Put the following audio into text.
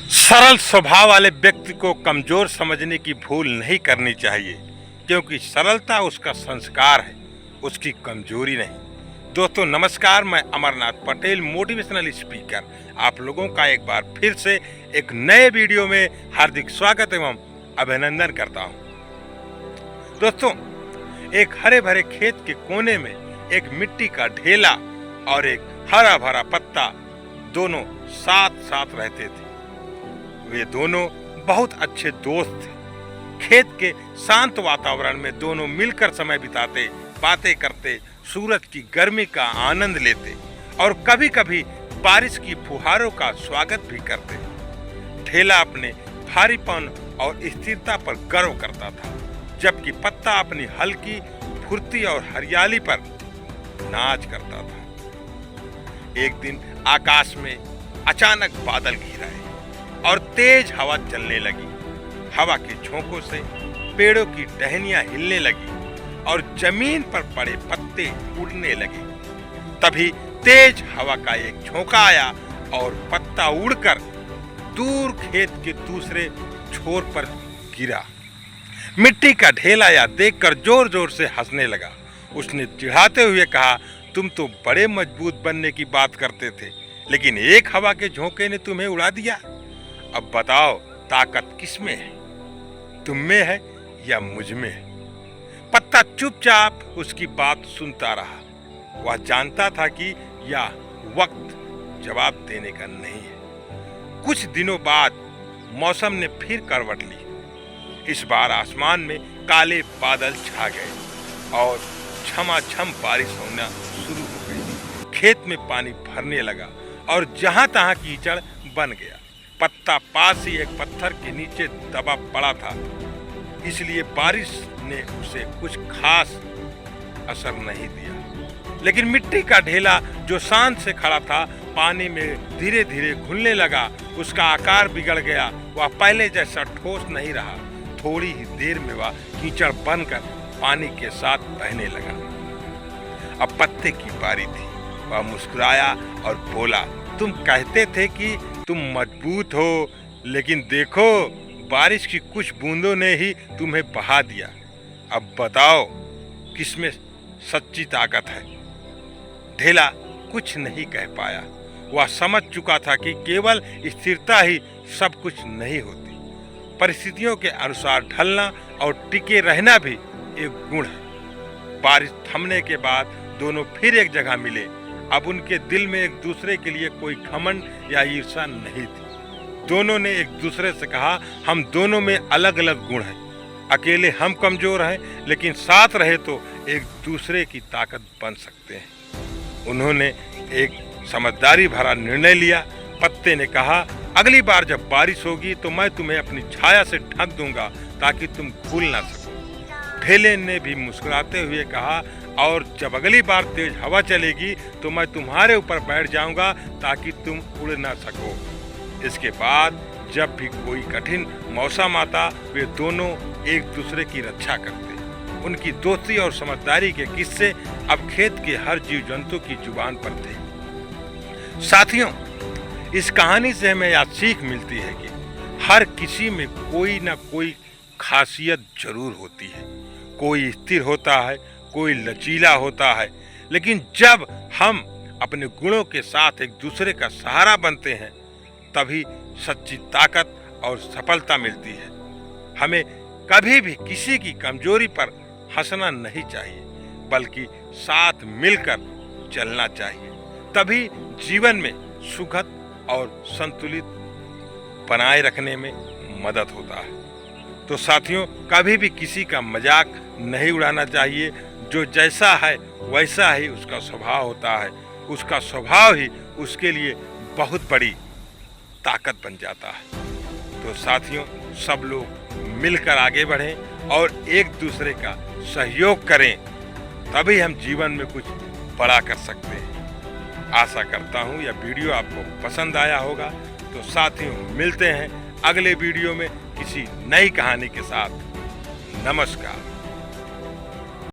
सरल स्वभाव वाले व्यक्ति को कमजोर समझने की भूल नहीं करनी चाहिए, क्योंकि सरलता उसका संस्कार है, उसकी कमजोरी नहीं। दोस्तों नमस्कार, मैं अमरनाथ पटेल मोटिवेशनल स्पीकर आप लोगों का एक बार फिर से एक नए वीडियो में हार्दिक स्वागत एवं अभिनंदन करता हूं। दोस्तों, एक हरे भरे खेत के कोने में एक मिट्टी का ढेला और एक हरा भरा पत्ता दोनों साथ साथ रहते थे। वे दोनों बहुत अच्छे दोस्त थे। खेत के शांत वातावरण में दोनों मिलकर समय बिताते, बातें करते, सूरज की गर्मी का आनंद लेते और कभी कभी बारिश की फुहारों का स्वागत भी करते। ढेला अपने भारीपन और स्थिरता पर गर्व करता था, जबकि पत्ता अपनी हल्की फुर्ती और हरियाली पर नाच करता था। एक दिन आकाश में अचानक बादल घिर आए और तेज हवा चलने लगी। हवा के झोंकों से पेड़ों की टहनियां हिलने लगी और जमीन पर पड़े पत्ते उड़ने लगे। तभी तेज हवा का एक झोंका आया और पत्ता उड़कर दूर खेत के दूसरे छोर पर गिरा। मिट्टी का ढेला यह देखकर जोर जोर से हंसने लगा। उसने चिढ़ाते हुए कहा, तुम तो बड़े मजबूत बनने की बात करते थे, लेकिन एक हवा के झोंके ने तुम्हें उड़ा दिया। अब बताओ, ताकत किसमें है, तुम में है या मुझ में है? पत्ता चुपचाप उसकी बात सुनता रहा। वह जानता था कि यह वक्त जवाब देने का नहीं है। कुछ दिनों बाद मौसम ने फिर करवट ली। इस बार आसमान में काले बादल छा गए और झमाझम बारिश होना शुरू हो गई। खेत में पानी भरने लगा और जहां तहां कीचड़ बन गया। पत्ता पास ही एक पत्थर के नीचे दबा पड़ा था, इसलिए बारिश ने उसे कुछ खास असर नहीं दिया। लेकिन मिट्टी का ढेला जो शांत से खड़ा था, पानी में धीरे धीरे घुलने लगा। उसका आकार बिगड़ गया। वह पहले जैसा ठोस नहीं रहा। थोड़ी ही देर में वह कीचड़ बनकर पानी के साथ बहने लगा। अब पत्ते की बारी थी। वह मुस्कुराया और बोला, तुम कहते थे कि तुम मजबूत हो, लेकिन देखो, बारिश की कुछ बूंदों ने ही तुम्हें बहा दिया। अब बताओ, किसमें सच्ची ताकत है? ढेला कुछ नहीं कह पाया। वह समझ चुका था कि केवल स्थिरता ही सब कुछ नहीं होती। परिस्थितियों के अनुसार ढलना और टिके रहना भी एक गुण है। बारिश थमने के बाद दोनों फिर एक जगह मिले। अब उनके दिल में एक दूसरे के लिए कोई घमंड या ईर्ष्या नहीं थी। दोनों ने एक दूसरे से कहा, हम दोनों में अलग अलग गुण हैं। अकेले हम कमजोर हैं, लेकिन साथ रहे तो एक दूसरे की ताकत बन सकते हैं। उन्होंने एक समझदारी भरा निर्णय लिया। पत्ते ने कहा, अगली बार जब बारिश होगी तो मैं तुम्हें अपनी छाया से ढक दूंगा ताकि तुम भूल ना सको। ढेले ने भी मुस्कुराते हुए कहा, और जब अगली बार तेज हवा चलेगी तो मैं तुम्हारे ऊपर बैठ जाऊंगा ताकि तुम उड़ ना सको। इसके बाद जब भी कोई कठिन मौसम आता, वे दोनों एक दूसरे की रक्षा करते। उनकी दोस्ती और समझदारी के किस्से अब खेत के हर जीव जंतु की जुबान पर थे। साथियों, इस कहानी से हमें यह सीख मिलती है कि हर किसी में कोई ना कोई खासियत जरूर होती है। कोई स्थिर होता है, कोई लचीला होता है, लेकिन जब हम अपने गुणों के साथ एक दूसरे का सहारा बनते हैं, तभी सच्ची ताकत और सफलता मिलती है। हमें कभी भी किसी की कमजोरी पर हंसना नहीं चाहिए, बल्कि साथ मिलकर चलना चाहिए। तभी जीवन में सुखद और संतुलित बनाए रखने में मदद होता है। तो साथियों, कभी भी किसी का मजाक नहीं उड़ाना चाहिए। जो जैसा है वैसा ही उसका स्वभाव होता है। उसका स्वभाव ही उसके लिए बहुत बड़ी ताकत बन जाता है। तो साथियों, सब लोग मिलकर आगे बढ़ें और एक दूसरे का सहयोग करें, तभी हम जीवन में कुछ बड़ा कर सकते हैं। आशा करता हूँ यह वीडियो आपको पसंद आया होगा। तो साथियों, मिलते हैं अगले वीडियो में किसी नई कहानी के साथ। नमस्कार।